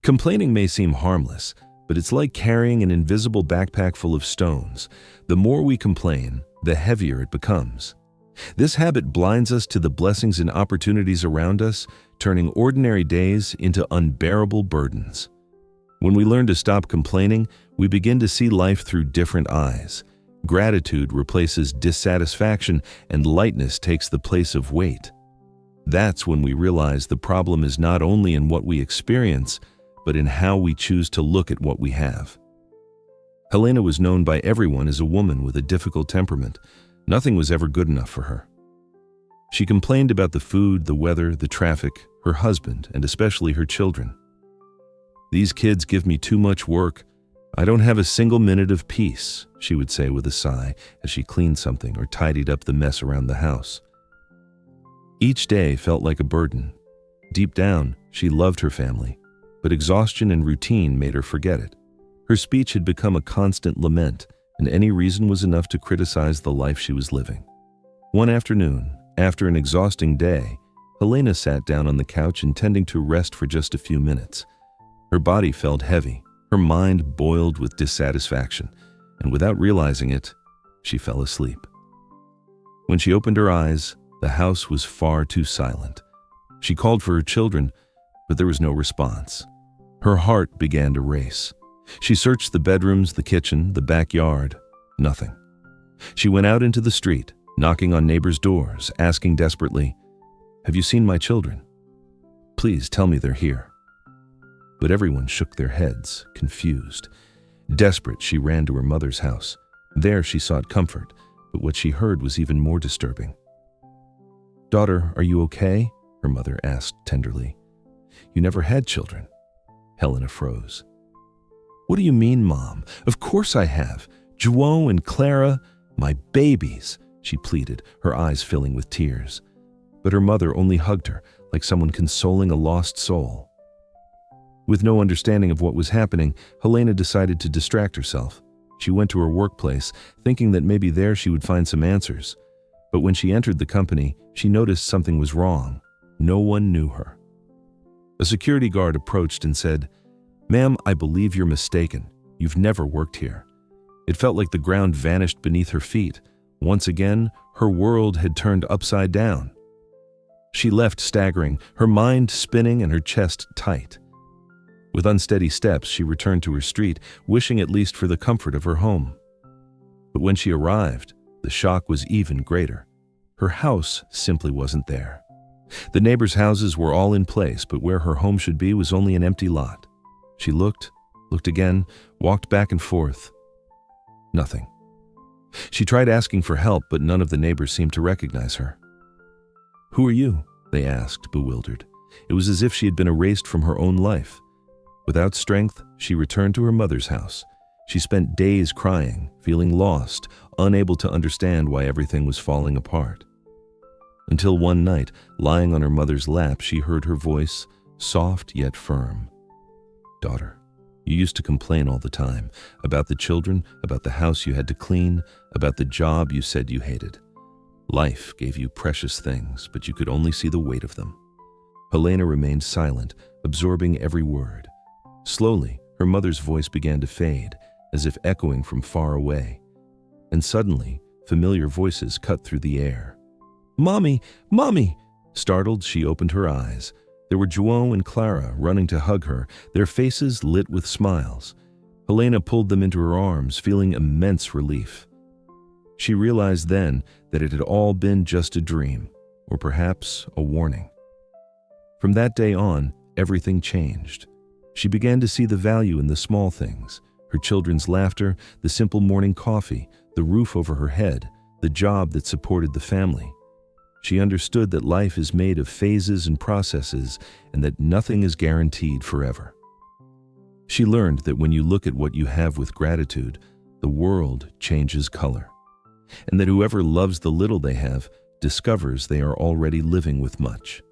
Complaining may seem harmless, but it's like carrying an invisible backpack full of stones. The more we complain, the heavier it becomes. This habit blinds us to the blessings and opportunities around us, turning ordinary days into unbearable burdens. When we learn to stop complaining, we begin to see life through different eyes. Gratitude replaces dissatisfaction, and lightness takes the place of weight. That's when we realize the problem is not only in what we experience, but in how we choose to look at what we have. Helena was known by everyone as a woman with a difficult temperament. Nothing was ever good enough for her. She complained about the food, the weather, the traffic, her husband, and especially her children. "These kids give me too much work. I don't have a single minute of peace," she would say with a sigh as she cleaned something or tidied up the mess around the house. Each day felt like a burden. Deep down, she loved her family, but exhaustion and routine made her forget it. Her speech had become a constant lament, and any reason was enough to criticize the life she was living. One afternoon, after an exhausting day, Helena sat down on the couch intending to rest for just a few minutes. Her body felt heavy, her mind boiled with dissatisfaction, and without realizing it, she fell asleep. When she opened her eyes, the house was far too silent. She called for her children, but there was no response. Her heart began to race. She searched the bedrooms, the kitchen, the backyard. Nothing. She went out into the street, knocking on neighbors' doors, asking desperately, "Have you seen my children? Please tell me they're here." But everyone shook their heads, confused. Desperate, she ran to her mother's house. There she sought comfort, but what she heard was even more disturbing. "Daughter, are you okay?" her mother asked tenderly. "You never had children." Helena froze. "What do you mean, Mom? Of course I have. João and Clara, my babies," she pleaded, her eyes filling with tears. But her mother only hugged her, like someone consoling a lost soul. With no understanding of what was happening, Helena decided to distract herself. She went to her workplace, thinking that maybe there she would find some answers. But when she entered the company, she noticed something was wrong. No one knew her. A security guard approached and said, "Ma'am, I believe you're mistaken. You've never worked here." It felt like the ground vanished beneath her feet. Once again, her world had turned upside down. She left staggering, her mind spinning and her chest tight. With unsteady steps, she returned to her street, wishing at least for the comfort of her home. But when she arrived, the shock was even greater. Her house simply wasn't there. The neighbors' houses were all in place, but where her home should be was only an empty lot. She looked again, walked back and forth. Nothing. She tried asking for help, but none of the neighbors seemed to recognize her. "Who are you?" they asked, bewildered. It was as if she had been erased from her own life. Without strength, she returned to her mother's house. She spent days crying, feeling lost, unable to understand why everything was falling apart. Until one night, lying on her mother's lap, she heard her voice, soft yet firm. "Daughter, you used to complain all the time, about the children, about the house you had to clean, about the job you said you hated. Life gave you precious things, but you could only see the weight of them." Helena remained silent, absorbing every word. Slowly, her mother's voice began to fade, as if echoing from far away. And suddenly, familiar voices cut through the air. "Mommy! Mommy!" Startled, she opened her eyes. There were João and Clara running to hug her, their faces lit with smiles. Helena pulled them into her arms, feeling immense relief. She realized then that it had all been just a dream, or perhaps a warning. From that day on, everything changed. She began to see the value in the small things, her children's laughter, the simple morning coffee, the roof over her head, the job that supported the family. She understood that life is made of phases and processes, and that nothing is guaranteed forever. She learned that when you look at what you have with gratitude, the world changes color, and that whoever loves the little they have discovers they are already living with much.